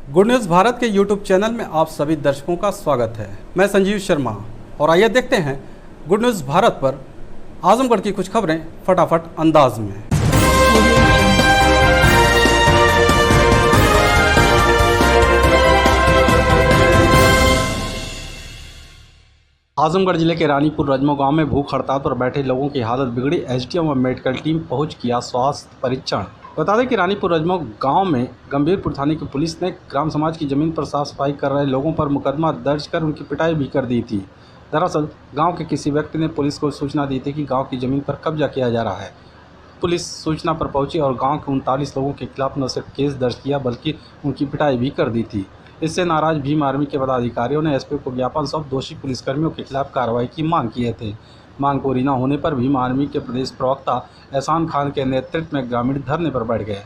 Good news Bharat के YouTube channel में आप सभी दर्शकों का स्वागत है। मैं संजीव शर्मा और आइए देखते हैं गुड न्यूज़ भारत पर आजमगढ़ की कुछ खबरें फटाफट अंदाज में। आजमगढ़ जिले के रानीपुर रजमो गांव में भूख हड़ताल पर बैठे लोगों की हालत बिगड़ी। एसडीएम व मेडिकल टीम पहुंच किया स्वास्थ्य परीक्षण। बता दें कि रानीपुर रजमो गांव में गंभीरपुर थाने की पुलिस ने ग्राम समाज की जमीन पर साफ सफाई कर रहे लोगों पर मुकदमा दर्ज कर उनकी पिटाई भी कर दी थी। दरअसल गांव के किसी व्यक्ति ने पुलिस को सूचना दी थी कि गांव की जमीन पर कब्जा किया जा रहा है। पुलिस सूचना पर पहुंची और गांव के 39 लोगों के खिलाफ न सिर्फ केस दर्ज किया बल्कि उनकी पिटाई भी कर दी थी। इससे नाराज भीम आर्मी के पदाधिकारियों ने एसपी को ज्ञापन सौंप दोषी पुलिसकर्मियों के खिलाफ कार्रवाई की मांग किए थे। मांग पूरी न होने पर भीम आर्मी के प्रदेश प्रवक्ता एहसान खान के नेतृत्व में ग्रामीण धरने पर बैठ गए।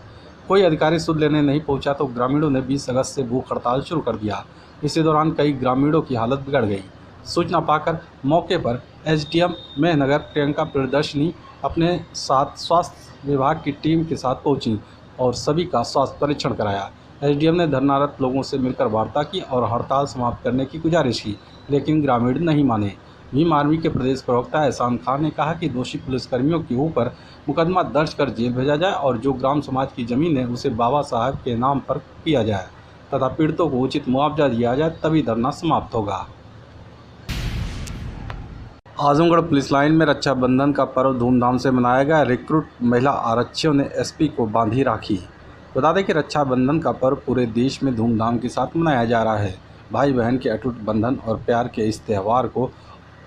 कोई अधिकारी सुध लेने नहीं पहुंचा तो ग्रामीणों ने 20 अगस्त से भूख हड़ताल शुरू कर दिया। इसी दौरान कई ग्रामीणों की हालत बिगड़ गई। सूचना पाकर मौके पर एसडीएम मेहनगर प्रियंका प्रियदर्शनी अपने साथ स्वास्थ्य विभाग की टीम के साथ पहुंची और सभी का स्वास्थ्य परीक्षण कराया। एसडीएम ने धरनारत लोगों से मिलकर वार्ता की और हड़ताल समाप्त करने की गुजारिश की, लेकिन ग्रामीण नहीं माने। भीम आर्मी के प्रदेश प्रवक्ता एहसान खान ने कहा कि दोषी पुलिसकर्मियों के ऊपर मुकदमा दर्ज कर जेल भेजा जाए और जो ग्राम समाज की जमीन है उसे बाबा साहब के नाम पर किया जाए तथा पीड़ितों को उचित मुआवजा दिया जाए, तभी धरना समाप्त होगा। आजमगढ़ पुलिस लाइन में रक्षाबंधन का पर्व धूमधाम से मनाया गया। रिक्रूट महिला आरक्षियों ने एसपी को बांधी राखी। बता दें कि रक्षाबंधन का पर्व पूरे देश में धूमधाम के साथ मनाया जा रहा है। भाई बहन के अटूट बंधन और प्यार के इस त्यौहार को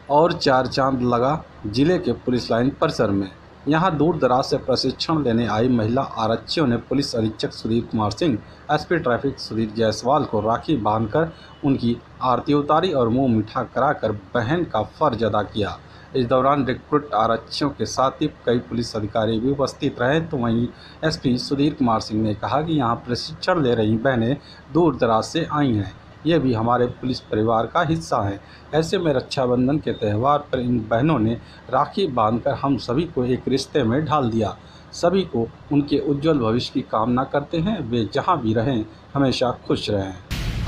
और चार चांद लगा जिले के पुलिस लाइन परिसर में। यहां दूर दराज से प्रशिक्षण लेने आई महिला आरक्षियों ने पुलिस अधीक्षक सुधीर कुमार सिंह, एसपी ट्रैफिक सुधीर जायसवाल को राखी बांधकर उनकी आरती उतारी और मुंह मीठा कराकर बहन का फर्ज अदा किया। इस दौरान रिक्रूट आरक्षियों के साथ ही कई पुलिस अधिकारी भी उपस्थित रहे। तो वहीं एसपी सुधीर कुमार सिंह ने कहा कि यहां प्रशिक्षण ले रही बहनें दूर दराज से आई हैं, ये भी हमारे पुलिस परिवार का हिस्सा है। ऐसे में रक्षाबंधन के त्यौहार पर इन बहनों ने राखी बांधकर हम सभी को एक रिश्ते में ढाल दिया। सभी को उनके उज्जवल भविष्य की कामना करते हैं, वे जहां भी रहें हमेशा खुश रहें।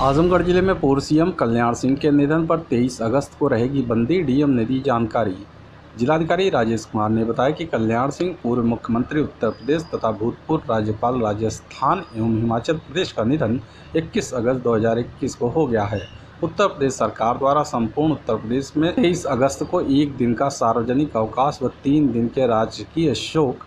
आजमगढ़ जिले में पूर्व सीएम कल्याण सिंह के निधन पर 23 अगस्त को रहेगी बंदी, डीएम ने दी जानकारी। जिलाधिकारी राजेश कुमार ने बताया कि कल्याण सिंह पूर्व मुख्यमंत्री उत्तर प्रदेश तथा भूतपूर्व राज्यपाल राजस्थान एवं हिमाचल प्रदेश का निधन 21 अगस्त 2021 को हो गया है। उत्तर प्रदेश सरकार द्वारा संपूर्ण उत्तर प्रदेश में 23 अगस्त को एक दिन का सार्वजनिक अवकाश व 3 दिन के राजकीय शोक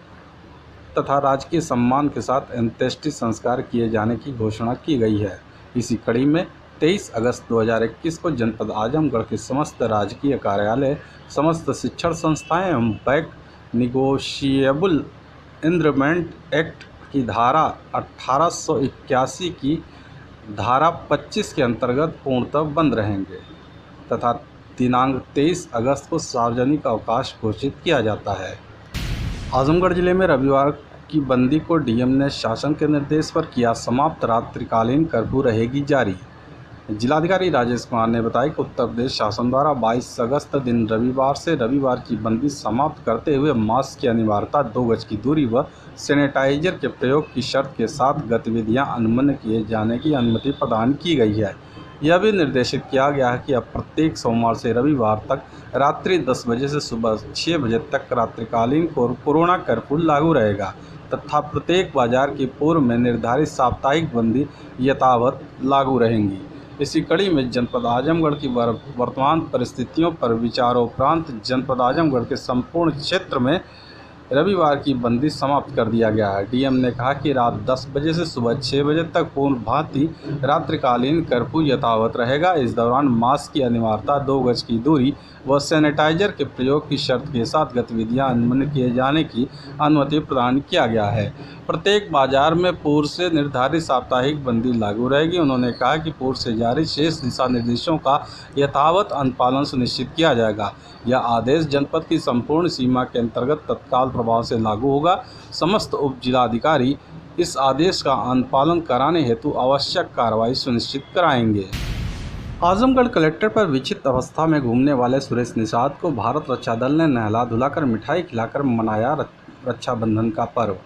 तथा राजकीय सम्मान के साथ अंत्येष्टि संस्कार किए जाने की घोषणा की गई है। इसी कड़ी में 23 अगस्त 2021 को जनपद आजमगढ़ के समस्त राजकीय कार्यालय, समस्त शिक्षण संस्थाएं एवं बैक निगोशिएबल इंस्ट्रूमेंट एक्ट की धारा 1881 की धारा 25 के अंतर्गत पूर्णतः बंद रहेंगे तथा दिनांक 23 अगस्त को सार्वजनिक अवकाश घोषित किया जाता है। आजमगढ़ जिले में रविवार की बंदी को डीएम ने शासन के निर्देश पर किया समाप्त। रात्रिकालीन कर्फ्यू रहेगी जारी। जिलाधिकारी राजेश कुमार ने बताया कि उत्तर प्रदेश शासन द्वारा 22 अगस्त दिन रविवार से रविवार की बंदी समाप्त करते हुए मास्क की अनिवार्यता, 2 गज की दूरी व सैनिटाइजर के प्रयोग की शर्त के साथ गतिविधियां अनुमति किए जाने की अनुमति प्रदान की गई है। यह भी निर्देशित किया गया है कि अब प्रत्येक सोमवार से रविवार तक रात्रि 10 बजे से सुबह 6 बजे तक रात्रिकालीन कोरोना कर्फ्यू लागू रहेगा तथा प्रत्येक बाजार की पूर्व में निर्धारित साप्ताहिक बंदी यथावत लागू रहेंगी। इसी कड़ी में जनपद आजमगढ़ की वर्तमान परिस्थितियों पर विचारोपरांत जनपद आजमगढ़ के संपूर्ण क्षेत्र में रविवार की बंदी समाप्त कर दिया गया है। डीएम ने कहा कि रात 10 बजे से सुबह 6 बजे तक पूर्ण भांति रात्रिकालीन कर्फ्यू यथावत रहेगा। इस दौरान मास्क की अनिवार्यता, 2 गज की दूरी व सैनिटाइजर के प्रयोग की शर्त के साथ गतिविधियां अनुमति किए जाने की अनुमति प्रदान किया गया है। प्रत्येक बाजार में पूर्व से निर्धारित साप्ताहिक बंदी लागू रहेगी। उन्होंने कहा कि पूर्व से जारी शेष दिशा निर्देशों का यथावत अनुपालन सुनिश्चित किया जाएगा। यह आदेश जनपद की संपूर्ण सीमा के अंतर्गत तत्काल प्रभाव से लागू होगा। समस्त उप जिलाधिकारी इस आदेश का अनुपालन कराने हेतु आवश्यक कार्रवाई सुनिश्चित कराएंगे। आजमगढ़ कलेक्टर पर विचित्र अवस्था में घूमने वाले सुरेश निषाद को भारत रक्षा दल ने नहला धुलाकर मिठाई खिलाकर मनाया रक्षाबंधन का पर्व।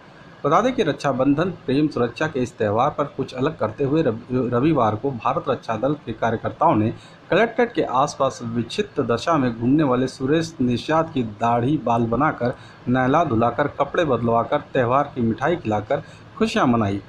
बता दें कि रक्षाबंधन प्रेम सुरक्षा के इस त्यौहार पर कुछ अलग करते हुए रविवार को भारत रक्षा दल के कार्यकर्ताओं ने कलेक्ट्रेट के आसपास विक्षिप्त दशा में घूमने वाले सुरेश निषाद की दाढ़ी बाल बनाकर, नहला धुलाकर, कपड़े बदलवाकर, त्यौहार की मिठाई खिलाकर खुशियां मनाई।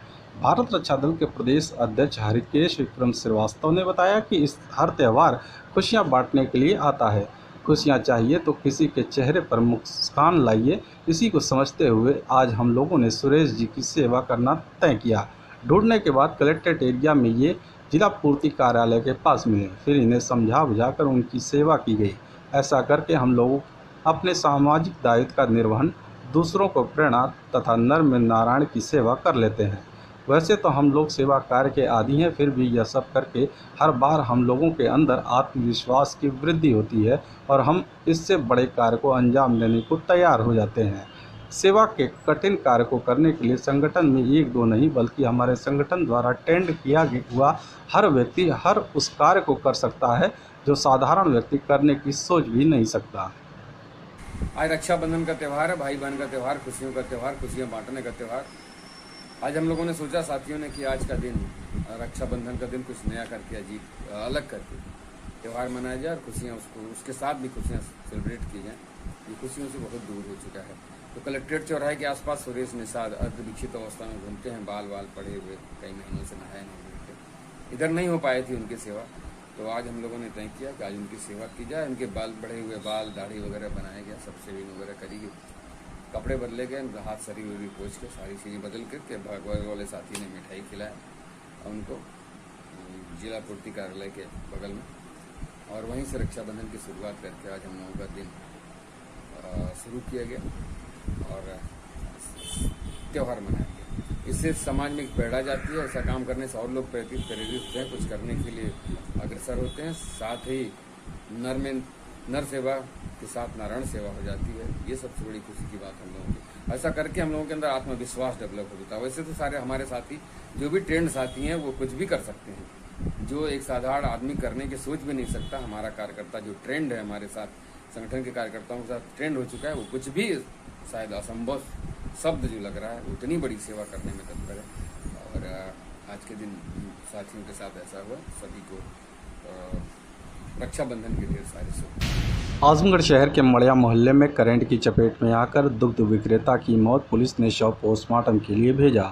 भारत रक्षा दल के प्रदेश अध्यक्ष हरिकेश विक्रम श्रीवास्तव ने बताया कि इस हर त्यौहार खुशियां बांटने के लिए आता है। खुशियां चाहिए तो किसी के चेहरे पर मुस्कान लाइए, इसी को समझते हुए आज हम लोगों ने सुरेश जी की सेवा करना तय किया। ढूंढने के बाद कलेक्ट्रेट एरिया में ये जिला पूर्ति कार्यालय के पास मिले, फिर इन्हें समझा बुझाकर उनकी सेवा की गई। ऐसा करके हम लोग अपने सामाजिक दायित्व का निर्वहन, दूसरों को प्रेरणा तथा नर में नारायण की सेवा कर लेते हैं। वैसे तो हम लोग सेवा कार्य के आदी हैं, फिर भी यह सब करके हर बार हम लोगों के अंदर आत्मविश्वास की वृद्धि होती है और हम इससे बड़े कार्य को अंजाम देने को तैयार हो जाते हैं। सेवा के कठिन कार्य को करने के लिए संगठन में एक दो नहीं बल्कि हमारे संगठन द्वारा टेंड किया हुआ हर व्यक्ति हर उस कार्य को कर सकता है जो साधारण व्यक्ति करने की सोच भी नहीं सकता। आज रक्षाबंधन का त्यौहार है, भाई बहन का त्यौहार, खुशियों का त्यौहार, खुशियाँ बांटने का त्यौहार। आज हम लोगों ने सोचा साथियों ने कि आज का दिन, रक्षाबंधन का दिन, कुछ नया करके, अजीब अलग करके त्यौहार मनाया जाए और खुशियाँ उसके साथ भी खुशियाँ सेलिब्रेट की जाएँ। ये खुशियों से बहुत दूर हो चुका है। तो कलेक्ट्रेट चौराहे के आसपास सुरेश निषाद अर्धविक्षित अवस्था में घूमते हैं, बाल पड़े हुए, कई महीनों से नहाए नहीं घूमते। इधर नहीं हो पाई थी उनकी सेवा, तो आज हम लोगों ने तय किया कि आज उनकी सेवा की जाए। उनके बढ़े हुए बाल, दाढ़ी वगैरह बनाया गया, सब शेविंग वगैरह करी गई, कपड़े बदले गए, उनका हाथ शरीर वरी पोछ के सारी चीज़ें बदल करके भागवत वाले साथी ने मिठाई खिलाया उनको जिला पूर्ति कार्यालय के बगल में, और वहीं से रक्षाबंधन की शुरुआत करके आज हम लोगों का दिन शुरू किया गया और त्यौहार मनाया गया। इससे समाज में प्रेरणा जाती है। ऐसा काम करने से और लोग प्रेरित होते हैं, कुछ करने के लिए अग्रसर होते हैं। साथ ही नर सेवा के साथ नारायण सेवा हो जाती है। ये सबसे बड़ी खुशी की बात हम लोगों की। ऐसा करके हम लोगों के अंदर आत्मविश्वास डेवलप हो जाता है। वैसे तो सारे हमारे साथी जो भी ट्रेंड साथी हैं वो कुछ भी कर सकते हैं, जो एक साधारण आदमी करने की सोच भी नहीं सकता। हमारा कार्यकर्ता जो ट्रेंड है, हमारे साथ संगठन के कार्यकर्ताओं के साथ ट्रेंड हो चुका है, वो कुछ भी शायद असंभव शब्द जो लग रहा है उतनी बड़ी सेवा करने में तत्पर है। और आज के दिन साथियों के साथ ऐसा हुआ। सभी को रक्षाबंधन के ढेर सारे शुभ। आजमगढ़ शहर के मड़िया मोहल्ले में करंट की चपेट में आकर दुग्ध विक्रेता की मौत, पुलिस ने शव पोस्टमार्टम के लिए भेजा।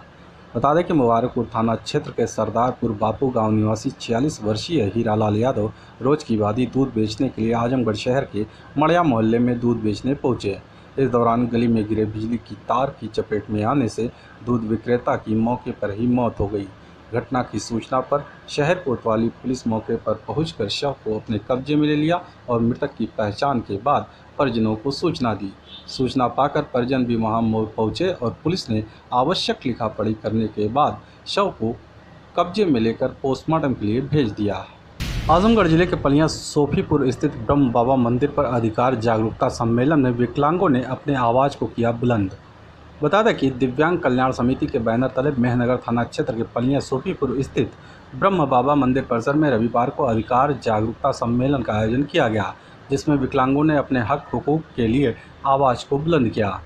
बता दें कि मुबारकपुर थाना क्षेत्र के सरदारपुर बापू गांव निवासी 46 वर्षीय हीरालाल यादव रोज की भांति दूध बेचने के लिए आजमगढ़ शहर के मड़िया मोहल्ले में दूध बेचने पहुंचे। इस दौरान गली में गिरे बिजली की तार की चपेट में आने से दूध विक्रेता की मौके पर ही मौत हो गई। घटना की सूचना पर शहर कोतवाली पुलिस मौके पर पहुंचकर शव को अपने कब्जे में ले लिया और मृतक की पहचान के बाद परिजनों को सूचना दी। सूचना पाकर परिजन भी वहां पहुंचे और पुलिस ने आवश्यक लिखा पढ़ी करने के बाद शव को कब्जे में लेकर पोस्टमार्टम के लिए भेज दिया। आजमगढ़ जिले के पलिया सोफीपुर स्थित ब्रह्म बाबा मंदिर पर अधिकार जागरूकता सम्मेलन में विकलांगों ने अपने आवाज़ को किया बुलंद। बता दें कि दिव्यांग कल्याण समिति के बैनर तले मेहनगर थाना क्षेत्र के पलिया सोफीपुर स्थित ब्रह्म बाबा मंदिर परिसर में रविवार को अधिकार जागरूकता सम्मेलन का आयोजन किया गया, जिसमें विकलांगों ने अपने हक हुकूक के लिए आवाज़ को बुलंद किया।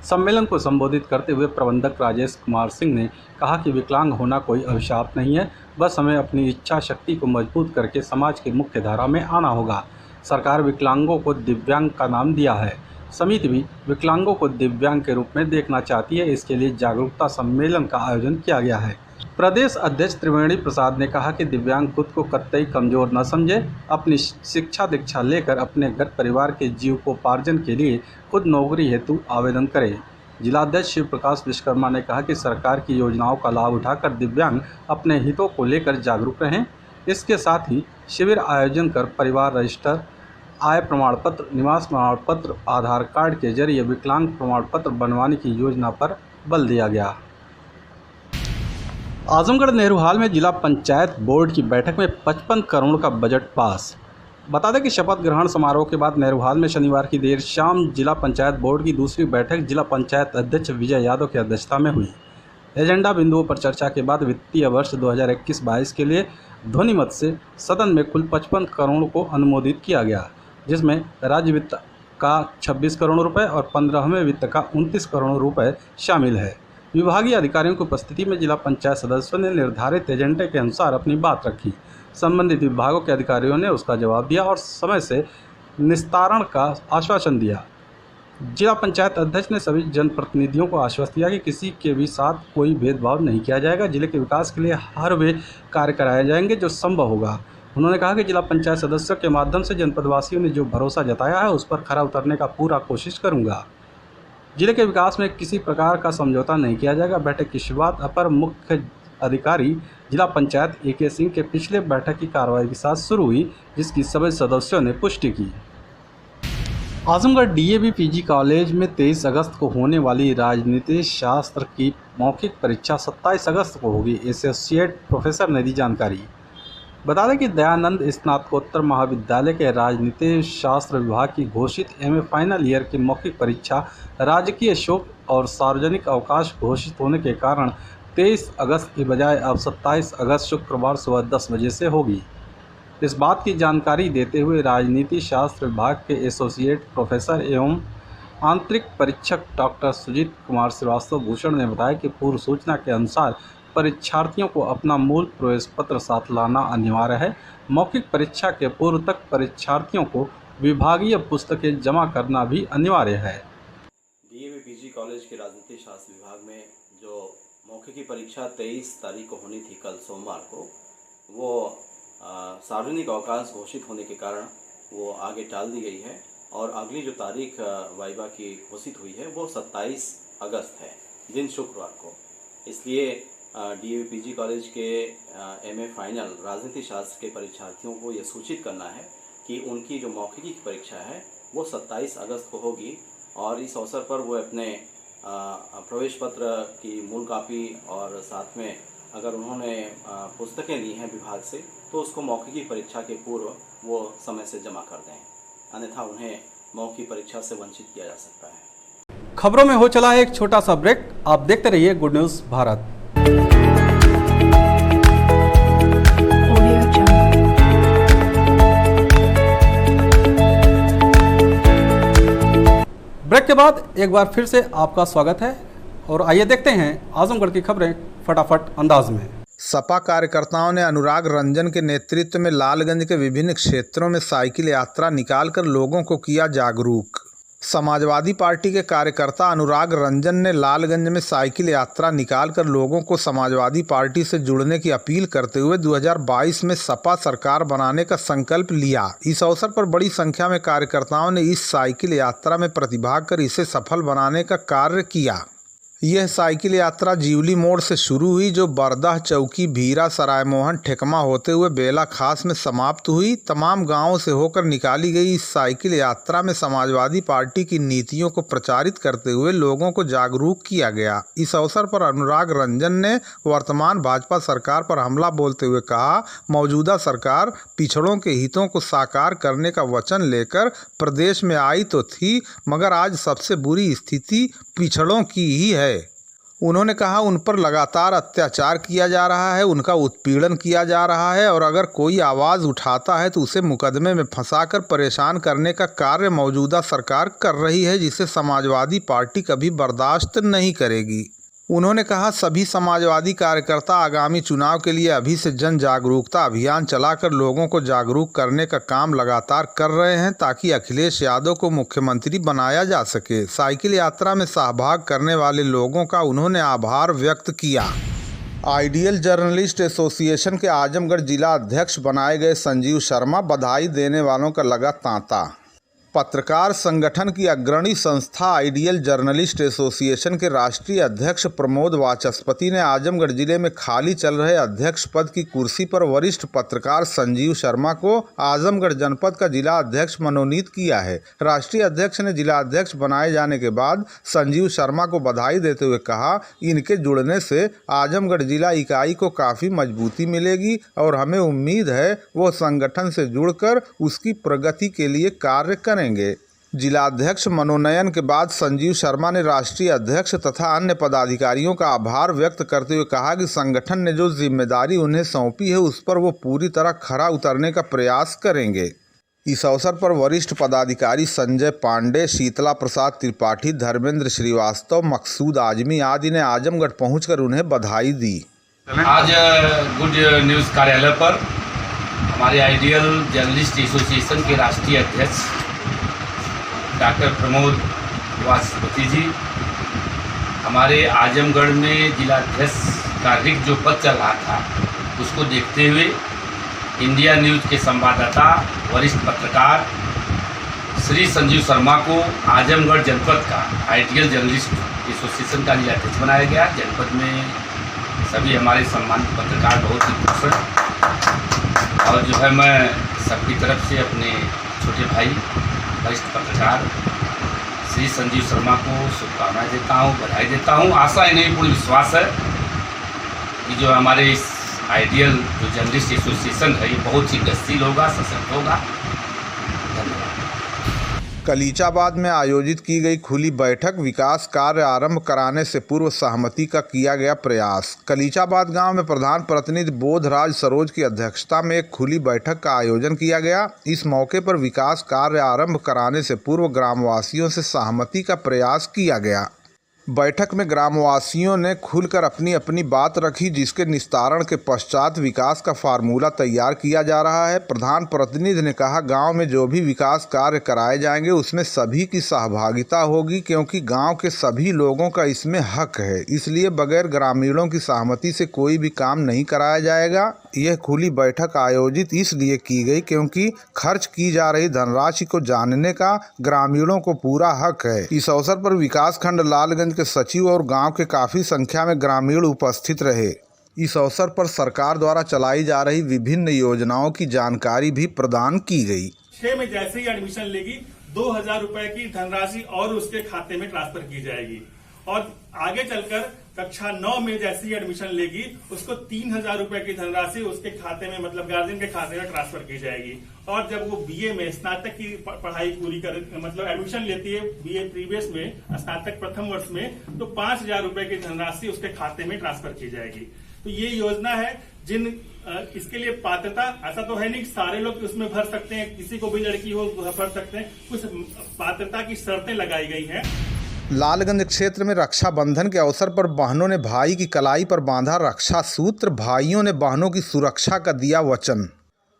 सम्मेलन को संबोधित करते हुए प्रबंधक राजेश कुमार सिंह ने कहा कि विकलांग होना कोई अभिशाप नहीं है, बस हमें अपनी इच्छा शक्ति को मजबूत करके समाज की मुख्य धारा में आना होगा। सरकार विकलांगों को दिव्यांग का नाम दिया है, समिति भी विकलांगों को दिव्यांग के रूप में देखना चाहती है। इसके लिए जागरूकता सम्मेलन का आयोजन किया गया है। प्रदेश अध्यक्ष त्रिवेणी प्रसाद ने कहा कि दिव्यांग खुद को कतई कमजोर न समझे, अपनी शिक्षा दीक्षा लेकर अपने घर परिवार के जीविकोपार्जन के लिए खुद नौकरी हेतु आवेदन करें। जिलाध्यक्ष शिव प्रकाश विश्वकर्मा ने कहा कि सरकार की योजनाओं का लाभ उठाकर दिव्यांग अपने हितों को लेकर जागरूक रहें। इसके साथ ही शिविर आयोजन कर परिवार रजिस्टर, आय प्रमाण पत्र, निवास प्रमाण पत्र, आधार कार्ड के जरिए विकलांग प्रमाण पत्र बनवाने की योजना पर बल दिया गया। आजमगढ़ नेहरू हाल में जिला पंचायत बोर्ड की बैठक में 55 करोड़ का बजट पास। बता दें कि शपथ ग्रहण समारोह के बाद नेहरू हाल में शनिवार की देर शाम जिला पंचायत बोर्ड की दूसरी बैठक जिला पंचायत अध्यक्ष विजय यादव की अध्यक्षता में हुई। एजेंडा बिंदुओं पर चर्चा के बाद वित्तीय वर्ष 2021-22 के लिए ध्वनिमत से सदन में कुल 55 करोड़ को अनुमोदित किया गया, जिसमें राज्य वित्त का 26 करोड़ रुपए और 15वें वित्त का 29 करोड़ रुपए शामिल है। विभागीय अधिकारियों की उपस्थिति में जिला पंचायत सदस्यों ने निर्धारित एजेंडे के अनुसार अपनी बात रखी। संबंधित विभागों के अधिकारियों ने उसका जवाब दिया और समय से निस्तारण का आश्वासन दिया। जिला पंचायत अध्यक्ष ने सभी जनप्रतिनिधियों को आश्वस्त किया कि किसी के भी साथ कोई भेदभाव नहीं किया जाएगा। जिले के विकास के लिए हर वे कार्य कराए जाएंगे जो संभव होगा। उन्होंने कहा कि जिला पंचायत सदस्यों के माध्यम से जनपदवासियों ने जो भरोसा जताया है उस पर खरा उतरने का पूरा कोशिश करूंगा। जिले के विकास में किसी प्रकार का समझौता नहीं किया जाएगा। बैठक की शुरुआत अपर मुख्य अधिकारी जिला पंचायत AK सिंह के पिछले बैठक की कार्रवाई के साथ शुरू हुई, जिसकी सभी सदस्यों ने पुष्टि की। आजमगढ़ DAV PG कॉलेज में 23 अगस्त को होने वाली राजनीति शास्त्र की मौखिक परीक्षा 27 अगस्त को होगी। एसोसिएट प्रोफेसर ने दी जानकारी। बता दें कि दयानंद स्नातकोत्तर महाविद्यालय के राजनीति शास्त्र विभाग की घोषित MA फाइनल ईयर की मौखिक परीक्षा राजकीय शोक और सार्वजनिक अवकाश घोषित होने के कारण 23 अगस्त की बजाय अब 27 अगस्त शुक्रवार सुबह 10 बजे से होगी। इस बात की जानकारी देते हुए राजनीति शास्त्र विभाग के एसोसिएट प्रोफेसर एवं आंतरिक परीक्षक डॉक्टर सुजीत कुमार श्रीवास्तव भूषण ने बताया कि पूर्व सूचना के अनुसार परीक्षार्थियों को अपना मूल प्रवेश पत्र साथ लाना अनिवार्य है। मौखिक परीक्षा के पूर्व तक परीक्षार्थियों को विभागीय पुस्तकें जमा करना भी अनिवार्य है। DAV PG कॉलेज के राजनीति शास्त्र विभाग में जो मौखिक की परीक्षा 23 तारीख को होनी थी, कल सोमवार को, वो सार्वजनिक अवकाश घोषित होने के कारण वो आगे टाल दी गई है और अगली जो तारीख वाइवा की घोषित हुई है वो 27 अगस्त है, दिन शुक्रवार को। इसलिए DAV PG कॉलेज के MA फाइनल राजनीति शास्त्र के परीक्षार्थियों को ये सूचित करना है कि उनकी जो मौखिकी की परीक्षा है वो 27 अगस्त को होगी और इस अवसर पर वो अपने प्रवेश पत्र की मूल कापी और साथ में अगर उन्होंने पुस्तकें ली हैं विभाग से तो उसको मौखिकी परीक्षा के पूर्व वो समय से जमा कर दें, अन्यथा उन्हें मौखिकी परीक्षा से वंचित किया जा सकता है। खबरों में हो चला है एक छोटा सा ब्रेक। आप देखते रहिए गुड न्यूज़ भारत। ब्रेक के बाद एक बार फिर से आपका स्वागत है और आइए देखते हैं आजमगढ़ की खबरें फटाफट अंदाज में। सपा कार्यकर्ताओं ने अनुराग रंजन के नेतृत्व में लालगंज के विभिन्न क्षेत्रों में साइकिल यात्रा निकालकर लोगों को किया जागरूक। समाजवादी पार्टी के कार्यकर्ता अनुराग रंजन ने लालगंज में साइकिल यात्रा निकालकर लोगों को समाजवादी पार्टी से जुड़ने की अपील करते हुए 2022 में सपा सरकार बनाने का संकल्प लिया। इस अवसर पर बड़ी संख्या में कार्यकर्ताओं ने इस साइकिल यात्रा में प्रतिभाग कर इसे सफल बनाने का कार्य किया। यह साइकिल यात्रा जीवली मोड़ से शुरू हुई, जो बरदह, चौकी, भीरा, सरायमोहन, ठेकमा होते हुए बेला खास में समाप्त हुई। तमाम गांवों से होकर निकाली गई इस साइकिल यात्रा में समाजवादी पार्टी की नीतियों को प्रचारित करते हुए लोगों को जागरूक किया गया। इस अवसर पर अनुराग रंजन ने वर्तमान भाजपा सरकार पर हमला बोलते हुए कहा, मौजूदा सरकार पिछड़ों के हितों को साकार करने का वचन लेकर प्रदेश में आई तो थी, मगर आज सबसे बुरी स्थिति पिछड़ों की ही है। उन्होंने कहा, उन पर लगातार अत्याचार किया जा रहा है, उनका उत्पीड़न किया जा रहा है और अगर कोई आवाज़ उठाता है तो उसे मुकदमे में फंसाकर परेशान करने का कार्य मौजूदा सरकार कर रही है, जिसे समाजवादी पार्टी कभी बर्दाश्त नहीं करेगी। उन्होंने कहा, सभी समाजवादी कार्यकर्ता आगामी चुनाव के लिए अभी से जन जागरूकता अभियान चलाकर लोगों को जागरूक करने का काम लगातार कर रहे हैं ताकि अखिलेश यादव को मुख्यमंत्री बनाया जा सके। साइकिल यात्रा में सहभाग करने वाले लोगों का उन्होंने आभार व्यक्त किया। आइडियल जर्नलिस्ट एसोसिएशन के आजमगढ़ जिला अध्यक्ष बनाए गए संजीव शर्मा, बधाई देने वालों का लगा तांता। पत्रकार संगठन की अग्रणी संस्था आइडियल जर्नलिस्ट एसोसिएशन के राष्ट्रीय अध्यक्ष प्रमोद वाचस्पति ने आजमगढ़ जिले में खाली चल रहे अध्यक्ष पद की कुर्सी पर वरिष्ठ पत्रकार संजीव शर्मा को आजमगढ़ जनपद का जिला अध्यक्ष मनोनीत किया है। राष्ट्रीय अध्यक्ष ने जिला अध्यक्ष बनाए जाने के बाद संजीव शर्मा को बधाई देते हुए कहा, इनके जुड़ने से आजमगढ़ जिला इकाई को काफ़ी मजबूती मिलेगी और हमें उम्मीद है वो संगठन से जुड़कर उसकी प्रगति के लिए कार्य करें। जिलाध्यक्ष मनोनयन के बाद संजीव शर्मा ने राष्ट्रीय अध्यक्ष तथा अन्य पदाधिकारियों का आभार व्यक्त करते हुए कहा कि संगठन ने जो जिम्मेदारी उन्हें सौंपी है उस पर वो पूरी तरह खरा उतरने का प्रयास करेंगे। इस अवसर पर वरिष्ठ पदाधिकारी संजय पांडे, शीतला प्रसाद त्रिपाठी, धर्मेंद्र श्रीवास्तव, मकसूद आजमी आदि ने आजमगढ़ पहुंचकर उन्हें बधाई दी। आज गुड न्यूज़ कार्यालय पर हमारे आइडियल जर्नलिस्ट एसोसिएशन के राष्ट्रीय अध्यक्ष डॉक्टर प्रमोद वासपति जी, हमारे आजमगढ़ में जिलाध्यक्ष का रिक्त जो पद चल रहा था उसको देखते हुए इंडिया न्यूज़ के संवाददाता वरिष्ठ पत्रकार श्री संजीव शर्मा को आजमगढ़ जनपद का आइडियल जर्नलिस्ट एसोसिएशन का जिलाध्यक्ष बनाया गया। जनपद में सभी हमारे सम्मानित पत्रकार बहुत ही खुश हैं और जो है मैं सबकी तरफ से अपने छोटे भाई वरिष्ठ पत्रकार श्री संजीव शर्मा को शुभकामनाएं देता हूं, बधाई देता हूं। आशा ही नहीं, पूर्ण विश्वास है कि जो हमारे इस आइडियल जो जर्नलिस्ट एसोसिएशन है ये बहुत ही गतिशील होगा, सशक्त होगा। धन्यवाद। कलीचाबाद में आयोजित की गई खुली बैठक, विकास कार्य आरंभ कराने से पूर्व सहमति का किया गया प्रयास। कलीचाबाद गांव में प्रधान प्रतिनिधि बोधराज सरोज की अध्यक्षता में एक खुली बैठक का आयोजन किया गया। इस मौके पर विकास कार्य आरंभ कराने से पूर्व ग्रामवासियों से सहमति का प्रयास किया गया। बैठक में ग्रामवासियों ने खुलकर अपनी अपनी बात रखी, जिसके निस्तारण के पश्चात विकास का फार्मूला तैयार किया जा रहा है। प्रधान प्रतिनिधि ने कहा, गांव में जो भी विकास कार्य कराए जाएंगे उसमें सभी की सहभागिता होगी, क्योंकि गांव के सभी लोगों का इसमें हक है। इसलिए बगैर ग्रामीणों की सहमति से कोई भी काम नहीं कराया जाएगा। यह खुली बैठक आयोजित इसलिए की गई क्योंकि खर्च की जा रही धनराशि को जानने का ग्रामीणों को पूरा हक है। इस अवसर पर विकास खंड लालगंज के सचिव और गांव के काफी संख्या में ग्रामीण उपस्थित रहे। इस अवसर पर सरकार द्वारा चलाई जा रही विभिन्न योजनाओं की जानकारी भी प्रदान की गई। 6 में जैसे ही एडमिशन लेगी 2000 रुपए की धनराशि और उसके खाते में ट्रांसफर की जाएगी और आगे चलकर कक्षा 9 में जैसे ही एडमिशन लेगी उसको 3000 रुपए की धनराशि उसके खाते में मतलब गार्जियन के खाते में ट्रांसफर की जाएगी। और जब वो बीए में स्नातक की पढ़ाई पूरी कर मतलब एडमिशन लेती है बीए प्रीवियस में स्नातक प्रथम वर्ष में, तो 5000 रुपए की धनराशि उसके खाते में ट्रांसफर की जाएगी। तो ये योजना है जिन इसके लिए पात्रता ऐसा तो है नहीं सारे लोग उसमें भर सकते हैं, किसी को भी लड़की हो भर सकते हैं, कुछ पात्रता की शर्तें लगाई गई हैं। लालगंज क्षेत्र में रक्षाबंधन के अवसर पर बहनों ने भाई की कलाई पर बांधा रक्षा सूत्र, भाइयों ने बहनों की सुरक्षा का दिया वचन।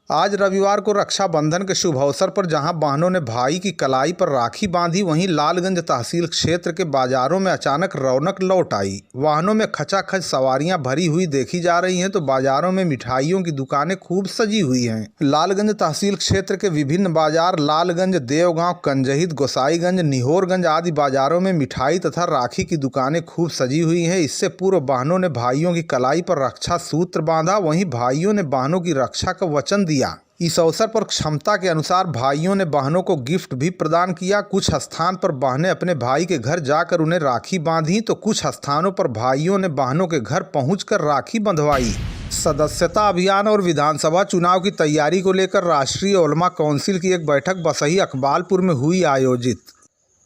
आज रविवार को रक्षाबंधन के शुभ अवसर पर जहां बहनों ने भाई की कलाई पर राखी बांधी, वहीं लालगंज तहसील क्षेत्र के बाजारों में अचानक रौनक लौट आई। वाहनों में खचाखच सवारियां भरी हुई देखी जा रही हैं तो बाजारों में मिठाइयों की दुकानें खूब सजी हुई हैं। लालगंज तहसील क्षेत्र के विभिन्न बाजार लालगंज, देवगांव, कंजहित, गोसाईगंज, निहोरगंज आदि बाजारों में मिठाई तथा राखी की दुकानें खूब सजी हुई हैं। इससे पूर्व बहनों ने भाइयों की कलाई पर रक्षा सूत्र बांधा, वहीं भाइयों ने बहनों की रक्षा का वचन दिया। इस अवसर पर क्षमता के अनुसार भाइयों ने बहनों को गिफ्ट भी प्रदान किया। कुछ स्थान पर बहनें अपने भाई के घर जाकर उन्हें राखी बांधी तो कुछ स्थानों पर भाइयों ने बहनों के घर पहुंचकर राखी बंधवाई। सदस्यता अभियान और विधानसभा चुनाव की तैयारी को लेकर राष्ट्रीय उलमा काउंसिल की एक बैठक बसही अकबालपुर में हुई आयोजित।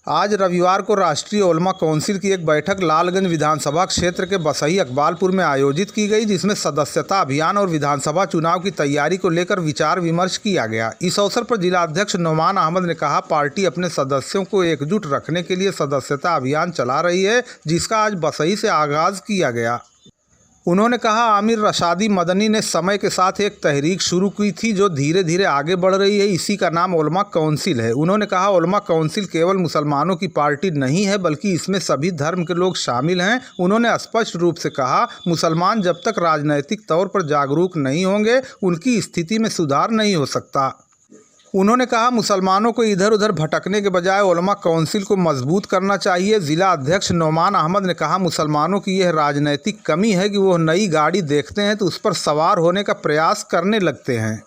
आज रविवार को राष्ट्रीय उलमा काउंसिल की एक बैठक लालगंज विधानसभा क्षेत्र के बसही अकबालपुर में आयोजित की गई, जिसमें सदस्यता अभियान और विधानसभा चुनाव की तैयारी को लेकर विचार विमर्श किया गया। इस अवसर पर जिला अध्यक्ष नोमान अहमद ने कहा, पार्टी अपने सदस्यों को एकजुट रखने के लिए सदस्यता अभियान चला रही है, जिसका आज बसही से आगाज किया गया। उन्होंने कहा, आमिर रशादी मदनी ने समय के साथ एक तहरीक शुरू की थी जो धीरे धीरे आगे बढ़ रही है, इसी का नाम उलमा काउंसिल है। उन्होंने कहा, उलमा काउंसिल केवल मुसलमानों की पार्टी नहीं है बल्कि इसमें सभी धर्म के लोग शामिल हैं। उन्होंने स्पष्ट रूप से कहा, मुसलमान जब तक राजनीतिक तौर पर जागरूक नहीं होंगे उनकी स्थिति में सुधार नहीं हो सकता। उन्होंने कहा, मुसलमानों को इधर उधर भटकने के बजाय उलमा काउंसिल को मजबूत करना चाहिए। जिला अध्यक्ष नोमान अहमद ने कहा, मुसलमानों की यह राजनीतिक कमी है कि वो नई गाड़ी देखते हैं तो उस पर सवार होने का प्रयास करने लगते हैं।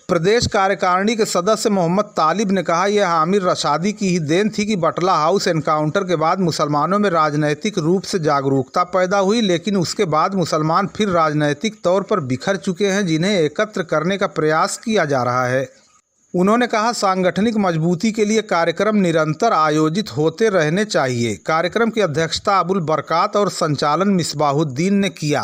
प्रदेश कार्यकारिणी के सदस्य मोहम्मद तालिब ने कहा, यह आमिर रशादी की ही देन थी कि बटला हाउस एनकाउंटर के बाद मुसलमानों में राजनैतिक रूप से जागरूकता पैदा हुई, लेकिन उसके बाद मुसलमान फिर राजनैतिक तौर पर बिखर चुके हैं, जिन्हें एकत्र करने का प्रयास किया जा रहा है। उन्होंने कहा, सांगठनिक मजबूती के लिए कार्यक्रम निरंतर आयोजित होते रहने चाहिए। कार्यक्रम की अध्यक्षता अबुल बरकात और संचालन मिसबाहुद्दीन ने किया।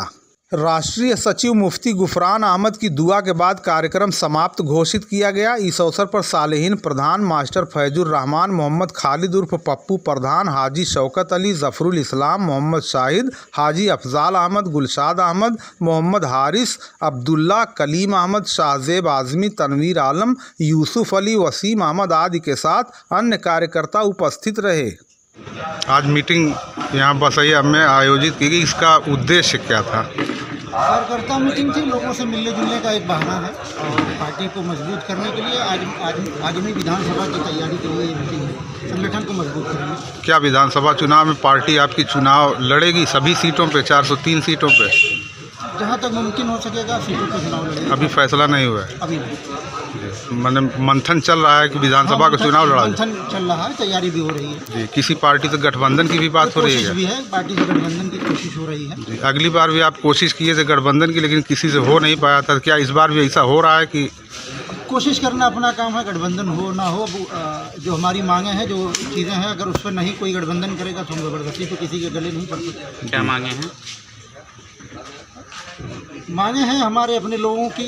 राष्ट्रीय सचिव मुफ्ती गुफरान अहमद की दुआ के बाद कार्यक्रम समाप्त घोषित किया गया। इस अवसर पर सालेहीन प्रधान मास्टर फैजुर रहमान, मोहम्मद खालिद उर्फ पप्पू प्रधान, हाजी शौकत अली, जफरुल इस्लाम, मोहम्मद शाहिद, हाजी अफजाल अहमद, गुलशाद अहमद, मोहम्मद हारिस, अब्दुल्ला, कलीम अहमद, शाहजेब आजमी, तनवीर आलम, यूसुफ अली, वसीम अहमद आदि के साथ अन्य कार्यकर्ता उपस्थित रहे। आज मीटिंग यहाँ बसैया में आयोजित की गई, इसका उद्देश्य क्या था? कार्यकर्ता मीटिंग थी, लोगों से मिलने जुलने का एक बहाना है और पार्टी को मजबूत करने के लिए आगामी विधानसभा की तैयारी के लिए ये मीटिंग है। संगठन को मजबूत करेंगे। क्या विधानसभा चुनाव में पार्टी आपकी चुनाव लड़ेगी सभी सीटों पे, 403 सीटों पे? जहाँ तक मुमकिन हो सकेगा सीटों पर चुनाव लड़ेगा। अभी फैसला नहीं हुआ है? अभी नहीं। मैंने मंथन चल रहा है कि विधानसभा का चुनाव लड़ा जाए? मंथन चल रहा है, तैयारी भी हो रही है जी। किसी पार्टी से गठबंधन की भी बात हो रही है? कोशिश भी है, पार्टी से गठबंधन की कोशिश हो रही है जी। अगली बार भी आप कोशिश किए थे गठबंधन की, लेकिन किसी से हो नहीं पाया था। क्या इस बार भी ऐसा हो रहा है कि? कोशिश करना अपना काम है, गठबंधन हो ना हो, जो हमारी मांगे हैं, जो चीज़ें हैं, अगर उस पर नहीं कोई गठबंधन करेगा तो हम ज़बरदस्ती तो किसी के गले नहीं पड़ सकते। क्या मांगे हैं? मांगे हैं हमारे अपने लोगों की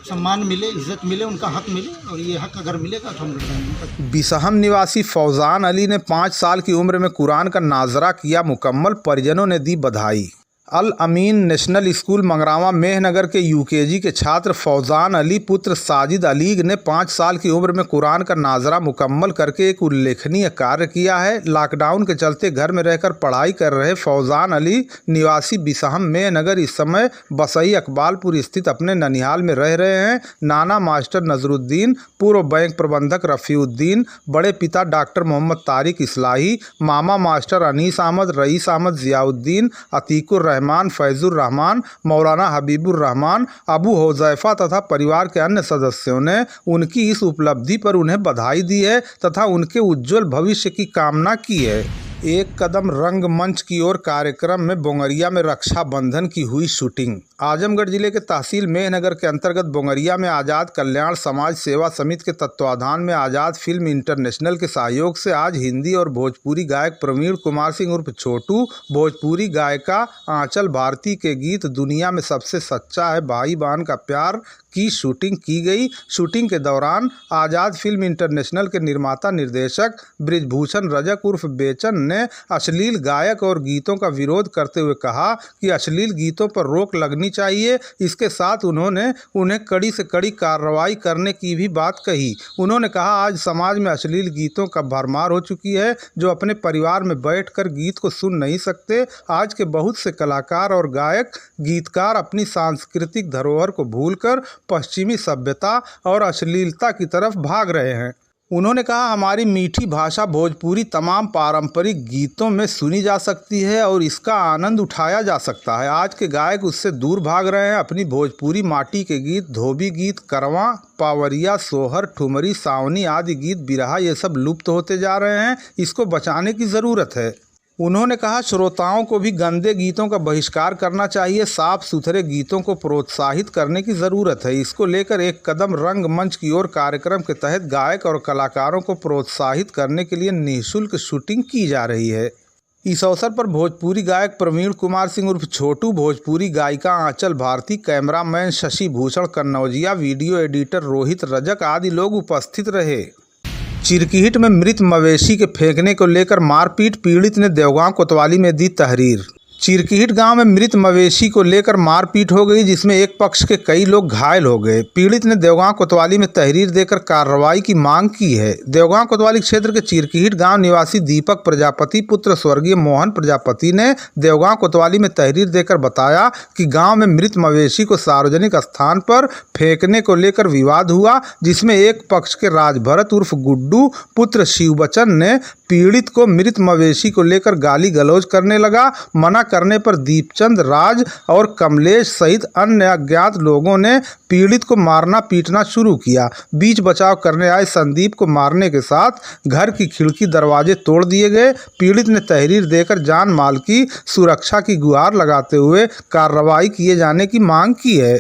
सम्मान मिले, इज्जत मिले, उनका हक मिले, और ये हक अगर मिलेगा तो हम लड़ेंगे। बिसहम निवासी फौजान अली ने 5 साल की उम्र में कुरान का नाजरा किया मुकम्मल, परिजनों ने दी बधाई। अल अमीन नेशनल स्कूल मंगरावा मेहनगर के यूकेजी के छात्र फौजान अली पुत्र साजिद अली ने 5 साल की उम्र में कुरान का नाजरा मुकम्मल करके एक उल्लेखनीय कार्य किया है। लॉकडाउन के चलते घर में रहकर पढ़ाई कर रहे फौजान अली निवासी बिसहम मेहनगर इस समय बसई अकबालपुर स्थित अपने ननिहाल में रह रहे हैं। नाना मास्टर नजरुद्दीन, पूर्व बैंक प्रबंधक रफ़ीउद्दीन, बड़े पिता डॉक्टर मोहम्मद तारिक इस्लाही, मामा मास्टर अनीस अहमद, रईस अहमद, जियाउद्दीन, अतीकुर रहमान, फैजुर रहमान, मौलाना हबीबुर रहमान, अबू होज़ैफ़ा तथा परिवार के अन्य सदस्यों ने उनकी इस उपलब्धि पर उन्हें बधाई दी है तथा उनके उज्जवल भविष्य की कामना की है। एक कदम रंगमंच की ओर कार्यक्रम में बोंगरिया में रक्षाबंधन की हुई शूटिंग। आजमगढ़ जिले के तहसील मेहनगर के अंतर्गत बोंगरिया में आज़ाद कल्याण समाज सेवा समिति के तत्वाधान में आज़ाद फिल्म इंटरनेशनल के सहयोग से आज हिंदी और भोजपुरी गायक प्रवीण कुमार सिंह उर्फ छोटू, भोजपुरी गायिका आंचल भारती के गीत दुनिया में सबसे सच्चा है भाई बहन का प्यार की शूटिंग की गई। शूटिंग के दौरान आज़ाद फिल्म इंटरनेशनल के निर्माता निर्देशक बृजभूषण रजक उर्फ बेचन ने अश्लील गायक और गीतों का विरोध करते हुए कहा कि अश्लील गीतों पर रोक लगनी चाहिए। इसके साथ उन्होंने उन्हें कड़ी से कड़ी कार्रवाई करने की भी बात कही। उन्होंने कहा आज समाज में अश्लील गीतों का भरमार हो चुकी है, जो अपने परिवार में बैठकर गीत को सुन नहीं सकते। आज के बहुत से कलाकार और गायक गीतकार अपनी सांस्कृतिक धरोहर को भूलकर पश्चिमी सभ्यता और अश्लीलता की तरफ भाग रहे हैं। उन्होंने कहा हमारी मीठी भाषा भोजपुरी तमाम पारंपरिक गीतों में सुनी जा सकती है और इसका आनंद उठाया जा सकता है। आज के गायक उससे दूर भाग रहे हैं। अपनी भोजपुरी माटी के गीत, धोबी गीत, करवा, पावरिया, सोहर, ठुमरी, सावनी आदि गीत, बिरहा, ये सब लुप्त होते जा रहे हैं। इसको बचाने की ज़रूरत है। उन्होंने कहा श्रोताओं को भी गंदे गीतों का बहिष्कार करना चाहिए, साफ सुथरे गीतों को प्रोत्साहित करने की ज़रूरत है। इसको लेकर एक कदम रंगमंच की ओर कार्यक्रम के तहत गायक और कलाकारों को प्रोत्साहित करने के लिए निःशुल्क शूटिंग की जा रही है। इस अवसर पर भोजपुरी गायक प्रवीण कुमार सिंह उर्फ छोटू, भोजपुरी गायिका Aanchal Bharti, cameraman Shashi Bhushan Kannaujiya, video editor Rohit Rajak आदि लोग उपस्थित रहे। चिरकिहिट में मृत मवेशी के फेंकने को लेकर मारपीट, पीड़ित ने देवगांव कोतवाली में दी तहरीर। चिरकिहिट गांव में मृत मवेशी को लेकर मारपीट हो गई, जिसमें एक पक्ष के कई लोग घायल हो गए। पीड़ित ने देवगांव कोतवाली में तहरीर देकर कार्रवाई की मांग की है। देवगांव कोतवाली क्षेत्र के चिरकिहिट गांव निवासी दीपक प्रजापति पुत्र स्वर्गीय मोहन प्रजापति ने देवगांव कोतवाली में तहरीर देकर बताया कि गांव में मृत मवेशी को सार्वजनिक स्थान पर फेंकने को लेकर विवाद हुआ, जिसमें एक पक्ष के राजभरत उर्फ गुड्डू पुत्र शिवबचन ने पीड़ित को मृत मवेशी को लेकर गाली गलौज करने लगा। मना करने पर दीपचंद, राज और कमलेश सहित अन्य अज्ञात लोगों ने पीड़ित को मारना पीटना शुरू किया। बीच बचाव करने आए संदीप को मारने के साथ घर की खिड़की दरवाजे तोड़ दिए गए। पीड़ित ने तहरीर देकर जान माल की सुरक्षा की गुहार लगाते हुए कार्रवाई किए जाने की मांग की है।